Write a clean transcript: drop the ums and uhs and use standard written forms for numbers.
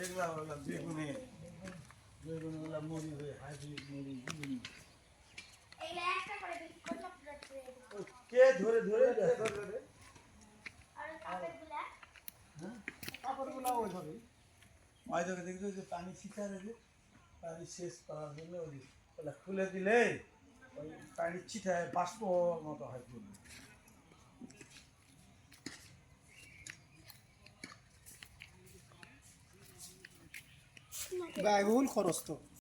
এগুলা হলো বেগুনে বেগুনগুলা মুড়ি হয়ে হাইব্রিড মুড়ি বেগুনি কে ধরে ধরে ধরে কাপড়গুলা ওইভাবে মাঝে দেখছো যে পানি ছিটা রেখে পানি শেষ করার জন্য ওই খুলে দিলে ওই পানি ছিটায় বাষ্প মতো হয় পুরো ব্যয়বহুল খরচ তো।